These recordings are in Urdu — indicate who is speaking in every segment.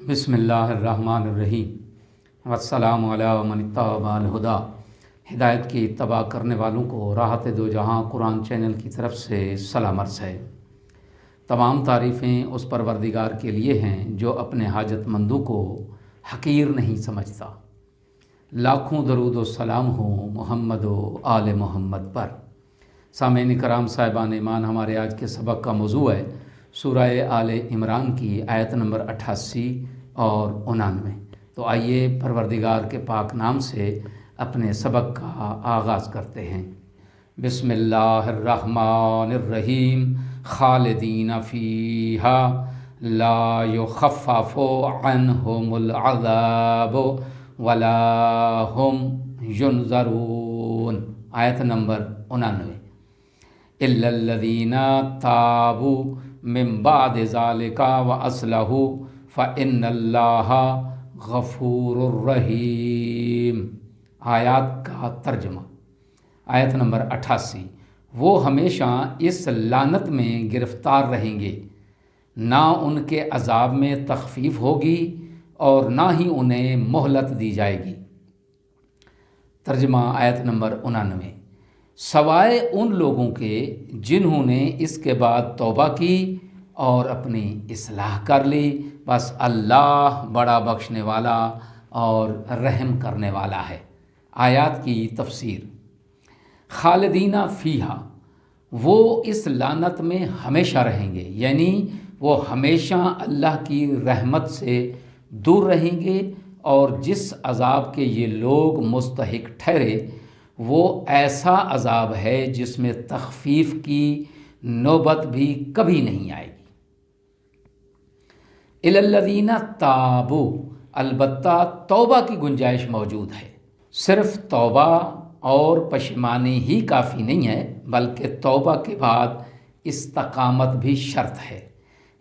Speaker 1: بسم اللہ الرحمن الرحیم والسلام علی من اتبع الہدی۔ ہدایت کی اتباع کرنے والوں کو راحت دو جہاں قرآن چینل کی طرف سے سلام عرض ہے۔ تمام تعریفیں اس پروردگار کے لیے ہیں جو اپنے حاجت مندوں کو حقیر نہیں سمجھتا۔ لاکھوں درود و سلام ہوں محمد و آل محمد پر۔ سامعین کرام صاحبان ایمان، ہمارے آج کے سبق کا موضوع ہے سورہ آل عمران کی آیت نمبر 88 اور 99۔ تو آئیے پروردگار کے پاک نام سے اپنے سبق کا آغاز کرتے ہیں۔ بسم اللہ الرحمن الرحیم۔ خالدین فیہا لا یخفف عنہم العذاب ولا ہم ینظرون۔ آیت نمبر 99۔ الا الذین تابوا من بعد ذلك واصلحوا فان اللہ غفور الرحیم۔ آیات کا ترجمہ۔ آیت نمبر 88۔ وہ ہمیشہ اس لعنت میں گرفتار رہیں گے، نہ ان کے عذاب میں تخفیف ہوگی اور نہ ہی انہیں مہلت دی جائے گی۔ ترجمہ آیت نمبر 99۔ سوائے ان لوگوں کے جنہوں نے اس کے بعد توبہ کی اور اپنی اصلاح کر لی، بس اللہ بڑا بخشنے والا اور رحم کرنے والا ہے۔ آیات کی تفسیر۔ خالدین فیہا، وہ اس لعنت میں ہمیشہ رہیں گے، یعنی وہ ہمیشہ اللہ کی رحمت سے دور رہیں گے، اور جس عذاب کے یہ لوگ مستحق ٹھہرے وہ ایسا عذاب ہے جس میں تخفیف کی نوبت بھی کبھی نہیں آئے گی۔ الی الذین تابوا، البتہ توبہ کی گنجائش موجود ہے۔ صرف توبہ اور پشیمانی ہی کافی نہیں ہے، بلکہ توبہ کے بعد استقامت بھی شرط ہے،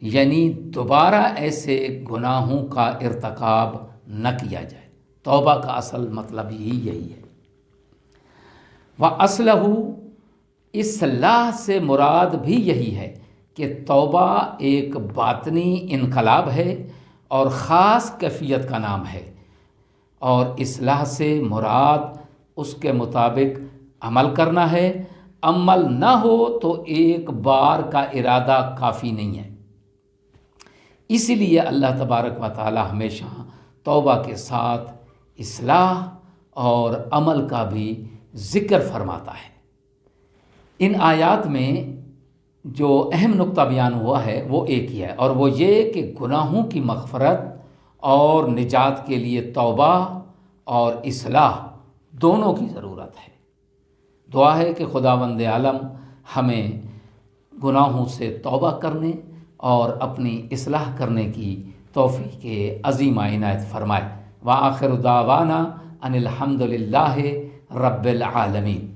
Speaker 1: یعنی دوبارہ ایسے گناہوں کا ارتکاب نہ کیا جائے۔ توبہ کا اصل مطلب ہی یہی ہے۔ وَأَصْلَحُوا، اصلاح سے مراد بھی یہی ہے کہ توبہ ایک باطنی انقلاب ہے اور خاص کیفیت کا نام ہے، اور اصلاح سے مراد اس کے مطابق عمل کرنا ہے۔ عمل نہ ہو تو ایک بار کا ارادہ کافی نہیں ہے۔ اسی لیے اللہ تبارک و تعالی ہمیشہ توبہ کے ساتھ اصلاح اور عمل کا بھی ذکر فرماتا ہے۔ ان آیات میں جو اہم نقطہ بیان ہوا ہے وہ ایک ہی ہے، اور وہ یہ کہ گناہوں کی مغفرت اور نجات کے لیے توبہ اور اصلاح دونوں کی ضرورت ہے۔ دعا ہے کہ خداوند عالم ہمیں گناہوں سے توبہ کرنے اور اپنی اصلاح کرنے کی توفیق عظیمہ عنایت فرمائے۔ وآخر دعوانا ان الحمد للہ رب العالمین۔